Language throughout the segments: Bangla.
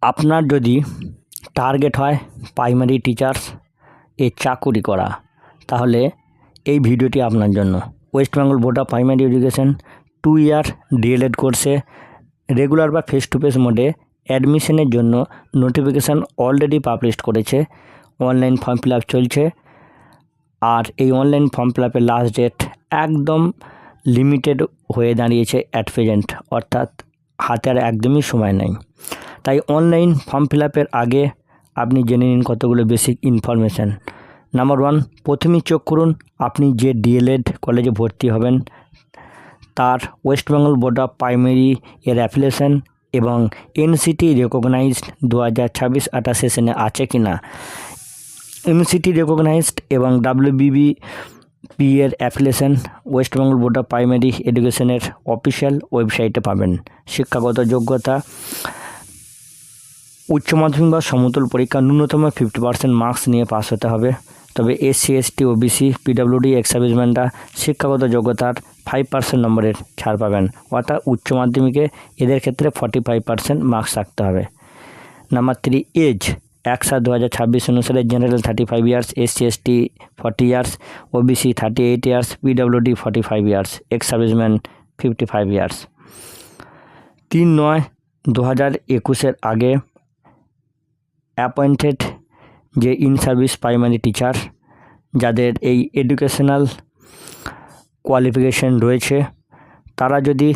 আপনার যদি টার্গেট হয় প্রাইমারি টিচার্স এ চাকুরি করা, তাহলে এই ভিডিওটি আপনার জন্য। West Bengal board of primary education 2 year D.El.Ed কোর্সে রেগুলার বা ফেস টু ফেস মোডে অ্যাডমিশনের জন্য নোটিফিকেশান অলরেডি পাবলিশ করেছে। অনলাইন ফর্ম ফিল আপ চলছে, আর এই অনলাইন ফর্ম ফিল আপের লাস্ট ডেট একদম লিমিটেড হয়ে দাঁড়িয়েছে অ্যাট প্রেজেন্ট, অর্থাৎ হাতে আর একদমই সময় নেই। তাই অনলাইন ফর্ম ফিল আপের আগে আপনি জেনে নিন কতগুলো বেসিক ইনফরমেশান। নাম্বার 1, প্রথমেই চোখ করুন আপনি যে ডিএলএড কলেজে ভর্তি হবেন তার West Bengal board of primary এর অ্যাপ্লিকেশন এবং এনসিটি রেকগনাইজড 2026-28 সেশনে আছে কি না। এনসিটি রেকগনাইজড এবং WBBP এর application West Bengal board of primary এডুকেশনের অফিসিয়াল ওয়েবসাইটে পাবেন। শিক্ষাগত যোগ্যতা উচ্চ মাধ্যমিক বা সমতুল পরীক্ষা ন্যূনতম 50% মার্কস নিয়ে পাস হতে হবে। তবে SC ST OBC PWD ex সার্ভিসম্যানরা শিক্ষাগত যোগ্যতার 5% নম্বরের ছাড় পাবেন, অর্থাৎ উচ্চ মাধ্যমিকে এদের ক্ষেত্রে 45% মার্কস রাখতে হবে। নাম্বার 3, এজ 1/7/2026 অনুসারে general 35 years, SC ST 40 years, OBC 38 years, PWD 45 years, ex serviceman 55 years. 3/9/2021 আগে অ্যাপয়েন্টেড যে ইন সার্ভিস প্রাইমারি টিচার যাদের এই এডুকেশনাল কোয়ালিফিকেশন রয়েছে, তারা যদি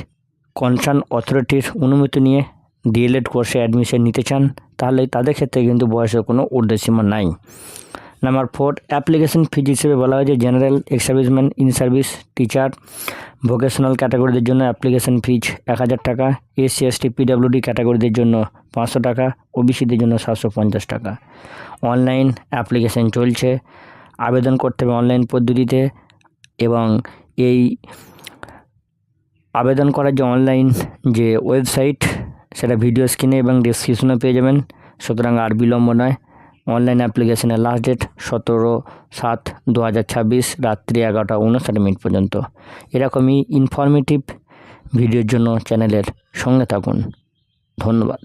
কনসার্ন অথরিটির অনুমতি নিয়ে ডিএলএড কোর্সে অ্যাডমিশন নিতে চান, তাহলে তাদের ক্ষেত্রে কিন্তু বয়সের কোনো ঊর্ধ্বসীমা নাই। নাম্বার 4, অ্যাপ্লিকেশন ফিজ হিসেবে বলা হয়েছে general, ex serviceman, in service teacher, vocational ক্যাটাগরিদের জন্য অ্যাপ্লিকেশন ফিজ 1000 টাকা, SC ST PWD ক্যাটাগরিদের জন্য 500 টাকা, ওবিসিদের জন্য 750 টাকা। অনলাইন অ্যাপ্লিকেশন চলছে, আবেদন করতে হবে অনলাইন পদ্ধতিতে, এবং এই আবেদন করার যে অনলাইন যে ওয়েবসাইট সেটা ভিডিও স্ক্রিনে এবং ডেসক্রিপশনে পেয়ে যাবেন। সুতরাং আর বিলম্ব নয়, অনলাইন অ্যাপ্লিকেশনের লাস্ট ডেট 17/7/2026 রাত্রি 11:59 পর্যন্ত। এরকমই ইনফরমেটিভ ভিডিওর জন্য চ্যানেলের সঙ্গে থাকুন। ধন্যবাদ।